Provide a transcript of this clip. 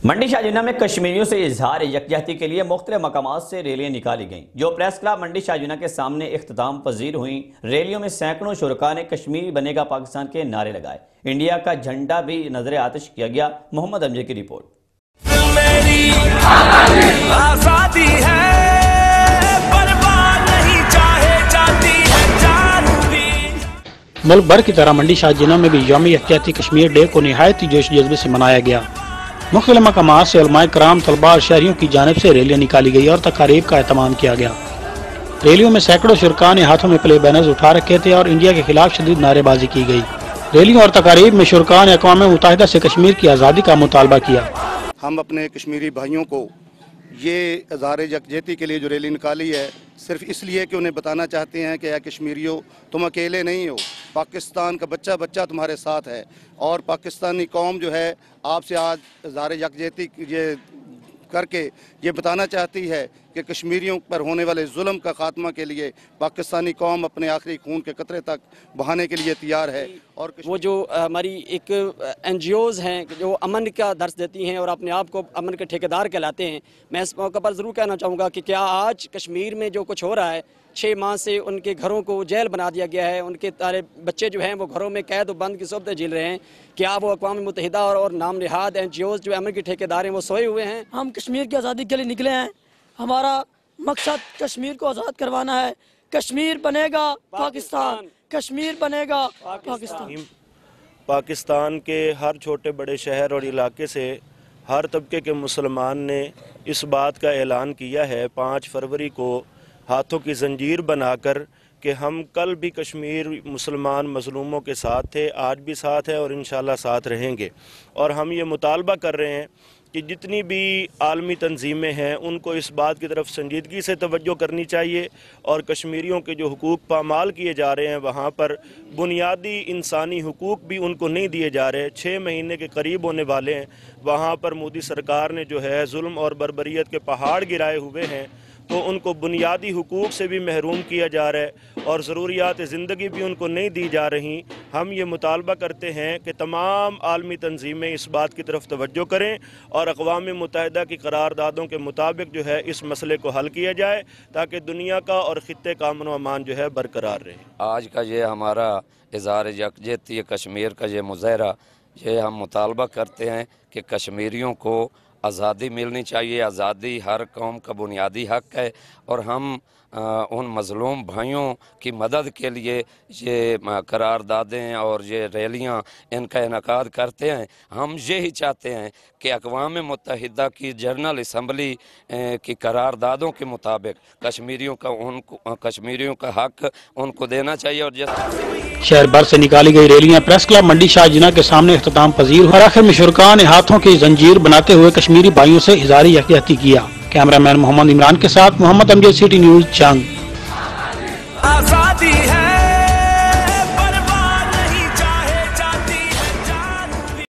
منڈی جیونہ میں کشمیریوں سے اظہار یکجہتی کے لیے مختلف مقامات سے ریلیاں نکالی گئیں، جو پریس کلب منڈی جیونہ کے سامنے اختتام پذیر ہوئیں۔ ریلیوں میں سینکڑوں شرکاء نے کشمیری بنے گا پاکستان کے نعرے لگائے، انڈیا کا جھنڈا بھی نظر آتش کیا گیا۔ محمد امجد کی رپورٹ۔ ملک بھر کی طرح منڈی جیونہ میں بھی یوم یکجہتی کشمیر ڈے کو نہایت ہی جوش جذبے سے منایا گیا۔ مختلف مقامات سے علماء کرام، طلباء اور شہریوں کی جانب سے ریلیاں نکالی گئی اور تقاریب کا اہتمام کیا گیا۔ ریلیوں میں سینکڑوں شرکاء نے ہاتھوں میں پلے بینرز اٹھا رکھے تھے اور انڈیا کے خلاف شدید نعرے بازی کی گئی۔ ریلیوں اور تقاریب میں شرکاء نے اقوام متحدہ سے کشمیر کی آزادی کا مطالبہ کیا۔ ہم اپنے کشمیری بھائیوں کو یہ اظہار یکجہتی کے لیے جو ریلی نکالی ہے، صرف اس لیے کہ انہیں بتانا چاہتے ہیں کہ اے کشمیریوں، تم اکیلے نہیں ہو، پاکستان کا بچہ بچہ تمہارے ساتھ ہے، اور پاکستانی قوم جو ہے آپ سے آج اظہار یکجہتی یہ کر کے یہ بتانا چاہتی ہے کہ کشمیریوں پر ہونے والے ظلم کا خاتمہ کے لیے پاکستانی قوم اپنے آخری خون کے قطرے تک بہانے کے لیے تیار ہے۔ اور وہ جو ہماری ایک این جی اوز ہیں جو امن کا درس دیتی ہیں اور اپنے آپ کو امن کے ٹھیکیدار کہلاتے ہیں، میں اس موقع پر ضرور کہنا چاہوں گا کہ کیا آج کشمیر میں جو کچھ ہو رہا ہے، 6 ماہ سے ان کے گھروں کو جیل بنا دیا گیا ہے، ان کے سارے بچے جو ہیں وہ گھروں میں قید و بند کی صورتیں جھیل رہے ہیں، کیا وہ اقوام متحدہ اور نام نہاد این جی اوز جو امن کے ٹھیکیدار ہیں وہ سوئے ہوئے ہیں؟ ہم کشمیر کی آزادی کے لیے نکلے ہیں، ہمارا مقصد کشمیر کو آزاد کروانا ہے۔ کشمیر بنے گا پاکستان، کشمیر بنے گا پاکستان۔ پاکستان کے ہر چھوٹے بڑے شہر اور علاقے سے ہر طبقے کے مسلمان نے اس بات کا اعلان کیا ہے 5 فروری کو ہاتھوں کی زنجیر بنا کر کہ ہم کل بھی کشمیر مسلمان مظلوموں کے ساتھ تھے، آج بھی ساتھ ہیں اور انشاءاللہ ساتھ رہیں گے۔ اور ہم یہ مطالبہ کر رہے ہیں کہ جتنی بھی عالمی تنظیمیں ہیں ان کو اس بات کی طرف سنجیدگی سے توجہ کرنی چاہیے، اور کشمیریوں کے جو حقوق پامال کیے جا رہے ہیں وہاں پر بنیادی انسانی حقوق بھی ان کو نہیں دیے جا رہے۔ 6 مہینے کے قریب ہونے والے ہیں، وہاں پر مودی سرکار نے جو ہے ظلم اور بربریت کے پہاڑ گرائے ہوئے ہیں، تو ان کو بنیادی حقوق سے بھی محروم کیا جا رہا ہے اور ضروریات زندگی بھی ان کو نہیں دی جا رہی۔ ہم یہ مطالبہ کرتے ہیں کہ تمام عالمی تنظیمیں اس بات کی طرف توجہ کریں اور اقوام متحدہ کی قراردادوں کے مطابق جو ہے اس مسئلے کو حل کیا جائے تاکہ دنیا کا اور خطے کا امن و امان جو ہے برقرار رہے۔ آج کا یہ ہمارا اظہار یکجہتی کشمیر کا یہ مظاہرہ، یہ ہم مطالبہ کرتے ہیں کہ کشمیریوں کو آزادی ملنی چاہیے۔ آزادی ہر قوم کا بنیادی حق ہے، اور ہم ان مظلوم بھائیوں کی مدد کے لیے یہ قراردادیں اور یہ ریلیاں ان کا انعقاد کرتے ہیں۔ ہم یہی چاہتے ہیں کہ اقوام متحدہ کی جنرل اسمبلی کی قراردادوں کے مطابق کشمیریوں کا حق ان کو دینا چاہیے۔ اور شہر بھر سے نکالی گئی ریلیاں پریس کلب منڈی جیونہ کے سامنے اختتام پذیر ہوئی اور آخر میں شرکاء نے ہاتھوں کی زنجیر بناتے ہوئے کشمیری بھائیوں سے اظہار یکجہتی کیا۔ کیمرہ مین محمد عمران کے ساتھ محمد امجد، سٹی نیوز، چنگ۔